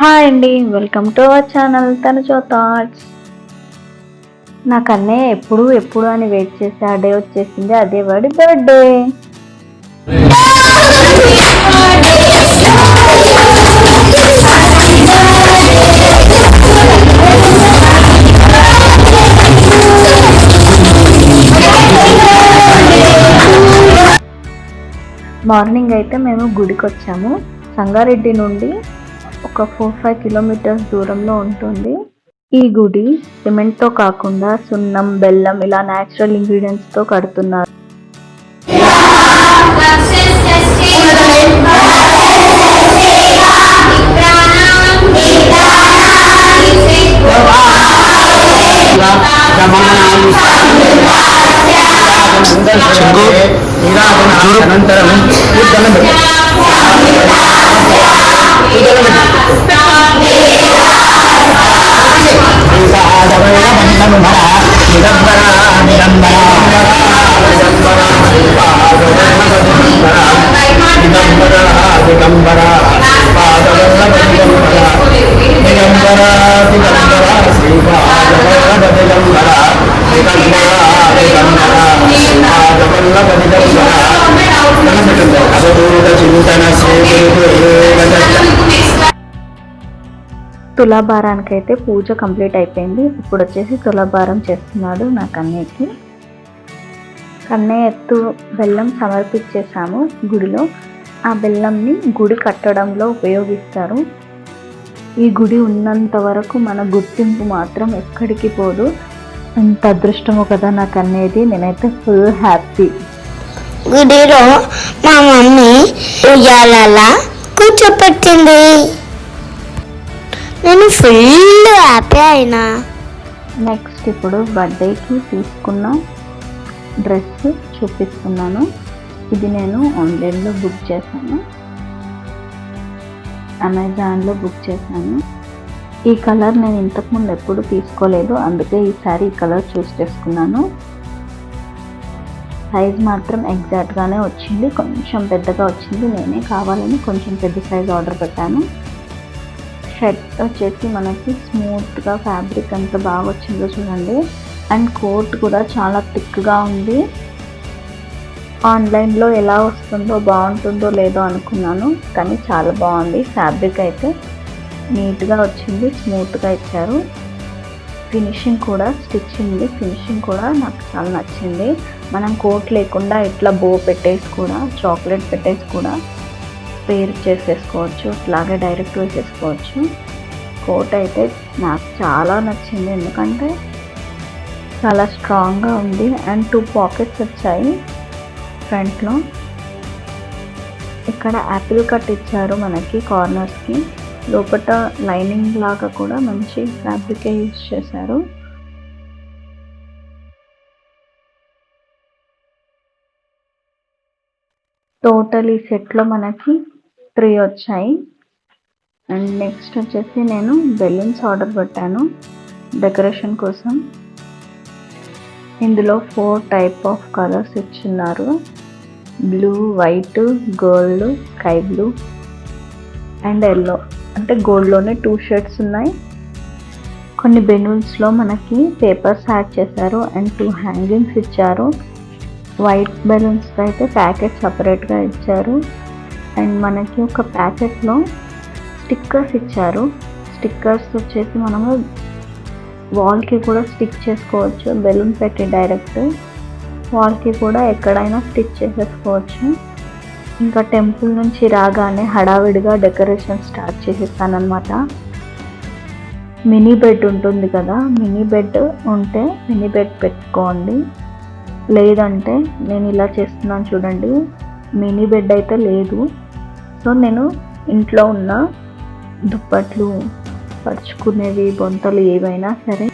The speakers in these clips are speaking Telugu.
హాయ్ అండి, వెల్కమ్ టు అవర్ ఛానల్ తనుజో థాట్స్. నాకు అన్నయ్య ఎప్పుడు అని వెయిట్ చేసి ఆ డే వచ్చేసింది. అదే వాడి బర్త్డే. మార్నింగ్ అయితే మేము గుడికి వచ్చాము. సంగారెడ్డి నుండి ఒక 4-5 కిలోమీటర్స్ దూరంలో ఉంటుంది. ఈ గుడి సిమెంట్తో కాకుండా సున్నం, బెల్లం ఇలా న్యాచురల్ ఇంగ్రీడియంట్స్తో కడుతున్నారు. తులాభారానికి అయితే పూజ కంప్లీట్ అయిపోయింది. ఇప్పుడు వచ్చేసి తులాభారం చేస్తున్నాడు నా కన్నయ్యకి. కన్నయ్య ఎత్తు బెల్లం సమర్పించేసాము గుడిలో. ఆ బెల్లంని గుడి కట్టడంలో ఉపయోగిస్తారు. ఈ గుడి ఉన్నంత వరకు మన గుర్తింపు మాత్రం ఎక్కడికి పోదు. అంత అదృష్టము కదా నా కన్నయ్యది. నేనైతే ఫుల్ హ్యాపీ. గుడిలో మా మమ్మీ ఉయ్యాలలా కూర్చోపెట్టింది. నేను ఫుల్ హ్యాపీ అయినా. నెక్స్ట్ ఇప్పుడు బర్త్డేకి తీసుకున్న డ్రెస్ చూపిస్తున్నాను. ఇది నేను ఆన్లైన్లో బుక్ చేశాను, అమెజాన్లో బుక్ చేశాను. ఈ కలర్ నేను ఇంతకుముందు ఎప్పుడు తీసుకోలేదు, అందుకే ఈసారి ఈ కలర్ చూస్ చేసుకున్నాను. సైజ్ మాత్రం ఎగ్జాక్ట్గానే వచ్చింది, కొంచెం పెద్దగా వచ్చింది. నేనే కావాలని కొంచెం పెద్ద సైజ్ ఆర్డర్ పెట్టాను. షర్ట్ వచ్చేసి మనకి స్మూత్గా ఫ్యాబ్రిక్ అంత బాగా వచ్చిందో చూడండి. అండ్ కోట్ కూడా చాలా థిక్గా ఉంది. ఆన్లైన్లో ఎలా వస్తుందో బాగుంటుందో లేదో అనుకున్నాను, కానీ చాలా బాగుంది. ఫ్యాబ్రిక్ అయితే నీట్గా వచ్చింది, స్మూత్గా ఇచ్చారు. ఫినిషింగ్ కూడా, స్టిచ్చింగ్ ఫినిషింగ్ కూడా నాకు చాలా నచ్చింది. మనం కోట్ లేకుండా ఇట్లా బో పెట్టేసి కూడా, చాక్లెట్ పెట్టేసి కూడా పేర్ చేసేసుకోవచ్చు, ఇట్లాగే డైరెక్ట్ వేసేసుకోవచ్చు. కోట్ అయితే నాకు చాలా నచ్చింది, ఎందుకంటే చాలా స్ట్రాంగ్గా ఉంది. అండ్ 2 పాకెట్స్ వచ్చాయి ఫ్రంట్లో. ఇక్కడ యాపిల్ కట్ ఇచ్చారు మనకి కార్నర్స్కి. లోపల లైనింగ్ లాగా కూడా మంచి ఫ్యాబ్రికే యూజ్ చేశారు. టోటల్ ఈ సెట్లో మనకి 3 వచ్చాయి. అండ్ నెక్స్ట్ వచ్చేసి నేను బెలూన్స్ ఆర్డర్ పెట్టాను డెకరేషన్ కోసం. ఇందులో 4 టైప్ ఆఫ్ కలర్స్ ఇచ్చున్నారు. Blue, white, gold, sky blue and yellow. అంటే గోల్డ్లోనే 2 షేడ్స్ ఉన్నాయి. కొన్ని బెలూన్స్లో మనకి పేపర్స్ యాడ్ చేశారు అండ్ 2 హ్యాంగింగ్స్ ఇచ్చారు. వైట్ బెలూన్స్కి అయితే ప్యాకెట్ సపరేట్గా ఇచ్చారు. అండ్ మనకి ఒక ప్యాకెట్లో స్టిక్కర్స్ ఇచ్చారు. స్టిక్కర్స్ వచ్చేసి మనము వాల్కి కూడా స్టిక్ చేసుకోవచ్చు. బెలూన్ పెట్టి డైరెక్ట్ వాల్కి కూడా ఎక్కడైనా స్టిక్ చేసేసుకోవచ్చు. ఇంకా టెంపుల్ నుంచి రాగానే హడావిడిగా డెకరేషన్ స్టార్ట్ చేసేస్తానమాట. మినీ బెడ్ ఉంటుంది కదా, మినీ బెడ్ ఉంటే మినీ బెడ్ పెట్టుకోండి. లేదంటే నేను ఇలా చేస్తున్నాను చూడండి, మినీ బెడ్ అయితే లేదు. సో నేను ఇంట్లో ఉన్న దుప్పట్లు, పరుచుకునేవి, బొంతలు ఏవైనా సరే,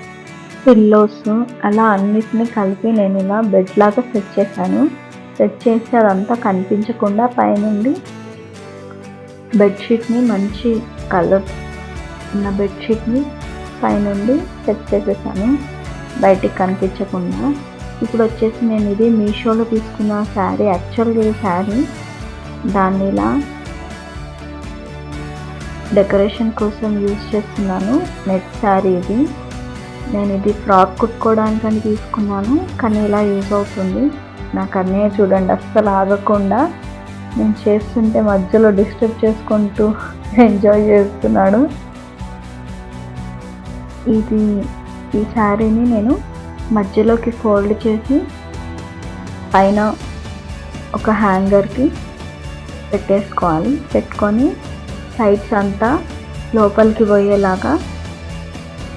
పిల్లోస్ అలా అన్నిటినీ కలిపి నేను ఇలా బెడ్ లాగా సెట్ చేశాను. సెట్ చేసి అదంతా కనిపించకుండా పైనుండి బెడ్షీట్ని, మంచి కలర్ ఉన్న బెడ్షీట్ని పైనుండి సెట్ చేసేసాను బయటికి కనిపించకుండా. ఇప్పుడు వచ్చేసి నేను ఇది మీషోలో తీసుకున్న శారీ. యాక్చువల్గా ఈ శారీ దాన్ని ఇలా డెకరేషన్ కోసం యూజ్ చేస్తున్నాను. నెట్ శారీ ఇది. నేను ఇది ఫ్రాక్ కుట్టుకోవడానికని తీసుకున్నాను, కానీ ఇలా యూజ్ అవుతుంది. నాకు అన్నయ్య చూడండి అస్సలు ఆగకుండా నేను చేస్తుంటే మధ్యలో డిస్టర్బ్ చేసుకుంటూ ఎంజాయ్ చేస్తున్నాడు. ఈ శారీని నేను మధ్యలోకి ఫోల్డ్ చేసి పైన ఒక హ్యాంగర్కి పెట్టేసుకోవాలి. పెట్టుకొని సైడ్స్ అంతా లోపలికి పోయేలాగా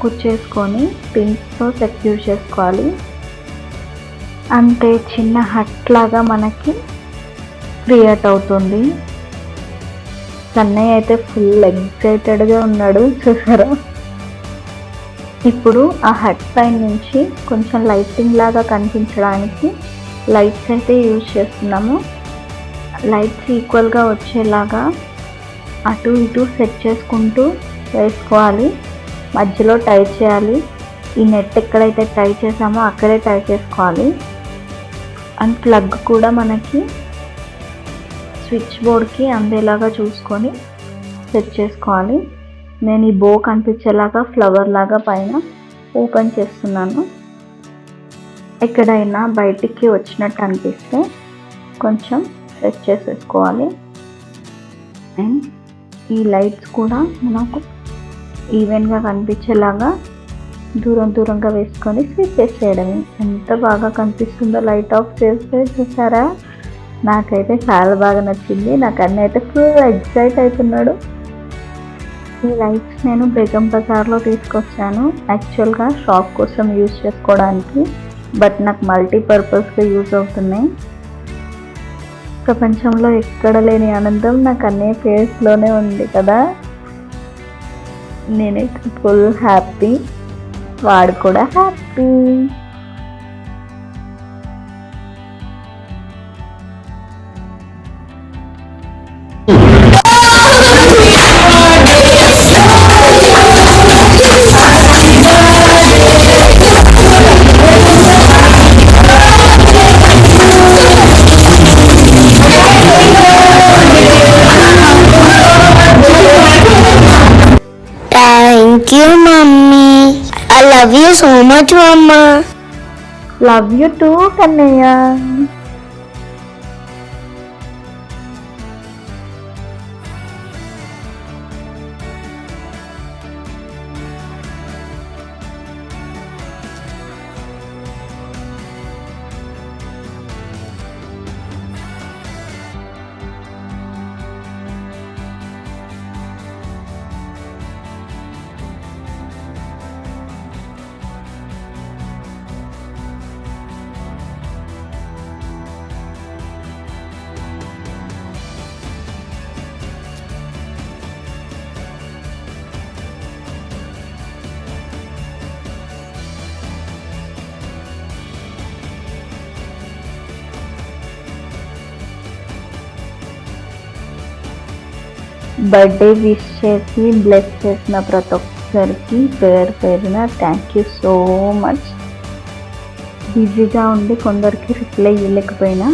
కుచ్చేసుకొని పిన్స్తో సెక్యూర్ చేసుకోవాలి. అంటే చిన్న హట్ లాగా మనకి క్రియేట్ అవుతుంది. కన్నయ్య అయితే ఫుల్ ఎక్సైటెడ్గా ఉన్నాడు, చూసారా. ఇప్పుడు ఆ హట్ పైన నుంచి కొంచెం లైటింగ్ లాగా కనిపించడానికి లైట్స్ అయితే యూజ్ చేస్తున్నాము. లైట్స్ ఈక్వల్గా వచ్చేలాగా అటు ఇటు సెట్ చేసుకుంటూ వేసుకోవాలి. మధ్యలో టై చేయాలి. ఈ నెట్ ఎక్కడైతే టై చేసామో అక్కడే టై చేసుకోవాలి. అండ్ ప్లగ్ కూడా మనకి స్విచ్ బోర్డ్కి అందేలాగా చూసుకొని సెట్ చేసుకోవాలి. నేను ఈ బో కనిపించేలాగా ఫ్లవర్ లాగా పైన ఓపెన్ చేస్తున్నాను. ఎక్కడైనా బయటికి వచ్చినట్టు అనిపిస్తే కొంచెం సెట్ చేసేసుకోవాలి. అండ్ ఈ లైట్స్ కూడా మనకు ఈవెన్గా కనిపించేలాగా దూరంగా వేసుకొని స్విచ్ చేసేయడమే. ఎంత బాగా కనిపిస్తుందో లైట్ ఆఫ్ చేస్తే, చూసారా. నాకైతే చాలా బాగా నచ్చింది. నాకు అన్నీ అయితే ఫుల్ ఎక్సైట్ అవుతున్నాడు. ఈ లైట్స్ నేను బేగం బజార్లో తీసుకొచ్చాను. యాక్చువల్గా షాప్ కోసం యూజ్ చేసుకోవడానికి, బట్ నాకు మల్టీపర్పస్గా యూజ్ అవుతున్నాయి. ప్రపంచంలో ఎక్కడ లేని ఆనందం నాకు అన్నీ ఫేస్లోనే ఉంది కదా. నేనైతే ఫుల్ హ్యాపీ, వాడు కూడా happy. Thank you, Mummy. I love you so much, Mama. Love you two Kannayya. Birthday wish చేసి బ్లెస్ చేసిన ప్రతి ఒక్కరికి పేరున థ్యాంక్ యూ సో మచ్. బిజీగా ఉండి కొందరికి రిప్లై ఇవ్వలేకపోయినా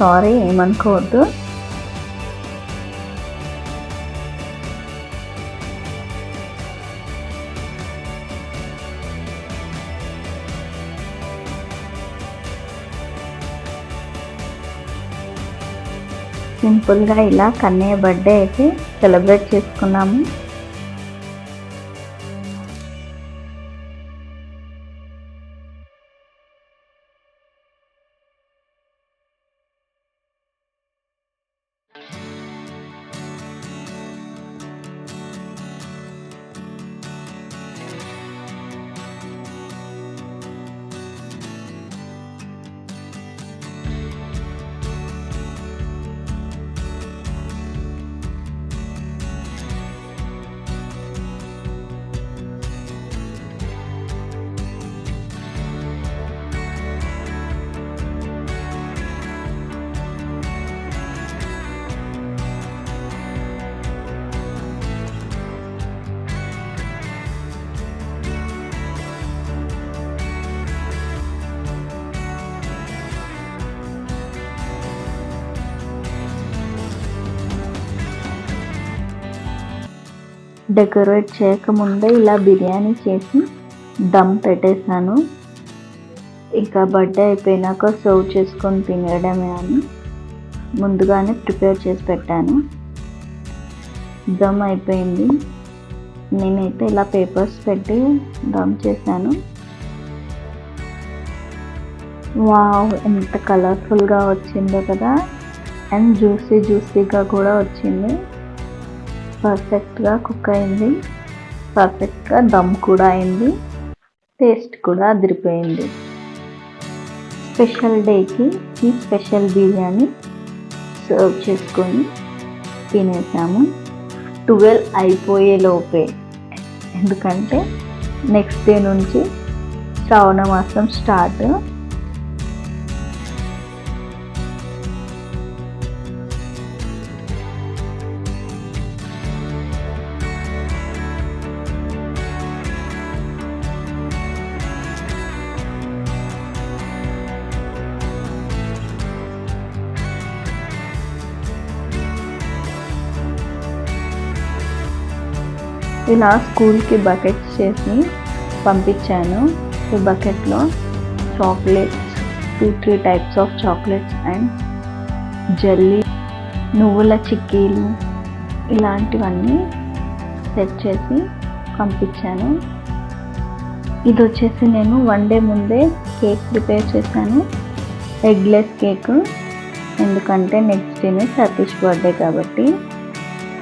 సారీ, ఏమనుకోవద్దు. సింపుల్గా ఇలా కన్నయ్య బర్త్డే అయితే సెలబ్రేట్ చేసుకున్నాము. డెకరేట్ చేయకముందే ఇలా బిర్యానీ చేసి దమ్ పెట్టేశాను. ఇంకా బర్త్డే అయిపోయినాక సర్వ్ చేసుకొని తినడమే అని ముందుగానే ప్రిపేర్ చేసి పెట్టాను. దమ్ అయిపోయింది. నేనైతే ఇలా పేపర్స్ పెట్టి దమ్ చేశాను. వావ్, ఎంత కలర్ఫుల్గా వచ్చిందో కదా, అండ్ జ్యూసీగా కూడా వచ్చింది. పర్ఫెక్ట్గా కుక్ అయింది, పర్ఫెక్ట్గా దమ్ కూడా అయింది, టేస్ట్ కూడా అదిరిపోయింది. స్పెషల్ డేకి ఈ స్పెషల్ బిర్యానీ సర్వ్ చేసుకొని తినేసాము. 12 అయిపోయే లోపే, ఎందుకంటే నెక్స్ట్ డే నుంచి శ్రావణ మాసం స్టార్ట్. ఇలా స్కూల్కి బకెట్స్ చేసి పంపించాను. ఈ బకెట్లో chocolates, 2-3 types of chocolates and jelly, నువ్వుల చిక్కీలు ఇలాంటివన్నీ సెట్ చేసి పంపించాను. ఇది వచ్చేసి నేను 1 డే ముందే కేక్ ప్రిపేర్ చేశాను, ఎగ్లెస్ కేక్. ఎందుకంటే నెక్స్ట్ డేనే సతీష్ బర్త్డే కాబట్టి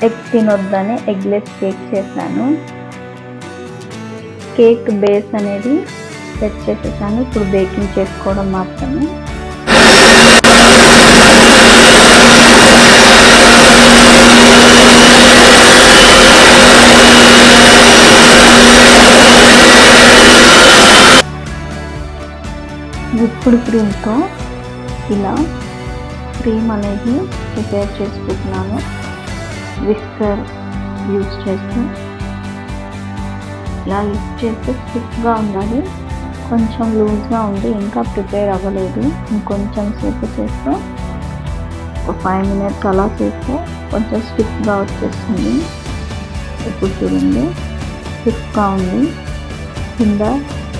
ఎగ్ తినొద్దని ఎగ్లెస్ కేక్ చేశాను. కేక్ బేస్ అనేది సెట్ చేసేసాను. ఇప్పుడు బేకింగ్ చేసుకోవడం మాత్రమే. విప్పుడు క్రీమ్తో ఇలా క్రీమ్ అనేది ప్రిపేర్ చేసుకుంటున్నాను. విస్కర్ యూజ్ చేస్తూ ఇలా లిఫ్ట్ చేస్తే స్టిక్గా ఉండాలి. కొంచెం లూజ్గా ఉంది, ఇంకా ప్రిపేర్ అవ్వలేదు. ఇంకొంచెం సేపు చేస్తే ఒక 5 minutes అలా చేస్తే కొంచెం స్టిక్గా వచ్చేస్తుంది. ఇప్పుడు చూడండి, స్టిక్గా ఉంది, కింద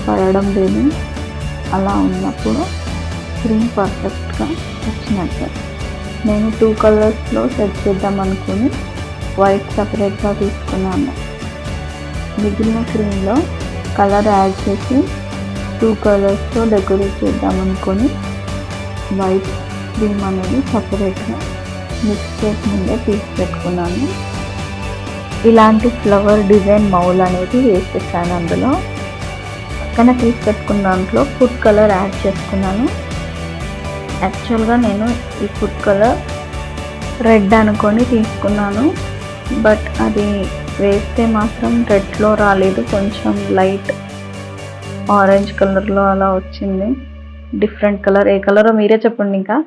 పడడం లేదు. అలా ఉన్నప్పుడు క్రీమ్ పర్ఫెక్ట్గా వచ్చినట్టే. నేను 2 కలర్స్లో సెట్ చేద్దాం అనుకుని వైట్ సపరేట్గా తీసుకున్నాను. మిగిలిన క్రీమ్లో కలర్ యాడ్ చేసి 2 కలర్స్తో డెకరేట్ చేద్దాం అనుకొని వైట్ క్రీమ్ అనేది సపరేట్గా మిక్స్ చేసి ముందే తీసి పెట్టుకున్నాను. ఇలాంటి ఫ్లవర్ డిజైన్ మౌల్ అనేది వేసేసాను. అందులో పక్కన తీసి పెట్టుకున్న దాంట్లో ఫుడ్ కలర్ యాడ్ చేసుకున్నాను. యాక్చువల్గా నేను ఈ ఫుడ్ కలర్ రెడ్ అనుకొని తీసుకున్నాను, బట్ అది వేస్తే మాత్రం రెడ్లో రాలేదు, కొంచెం లైట్ ఆరెంజ్ కలర్లో అలా వచ్చింది. డిఫరెంట్ కలర్, ఏ కలరో మీరే చెప్పండి. ఇంకా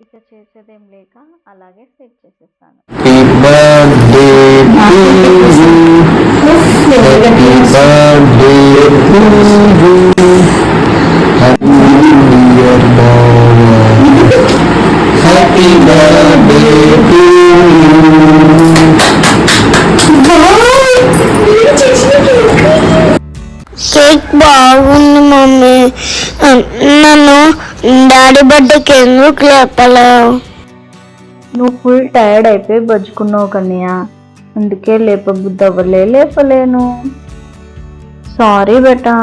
ఇక చేసేదేం లేక అలాగే సెట్ చేసేస్తాను. కేక్ బాగుంది మమ్మీ. నన్ను డాడీ బర్త్డేకి ఎందుకు లేపలేవు? నువ్వు ఫుల్ టైర్డ్ అయిపోయి బజ్జుకున్నావు కన్నయ్య, అందుకే లేపబుద్ధి అవ్వలేను. సారీ బేటా.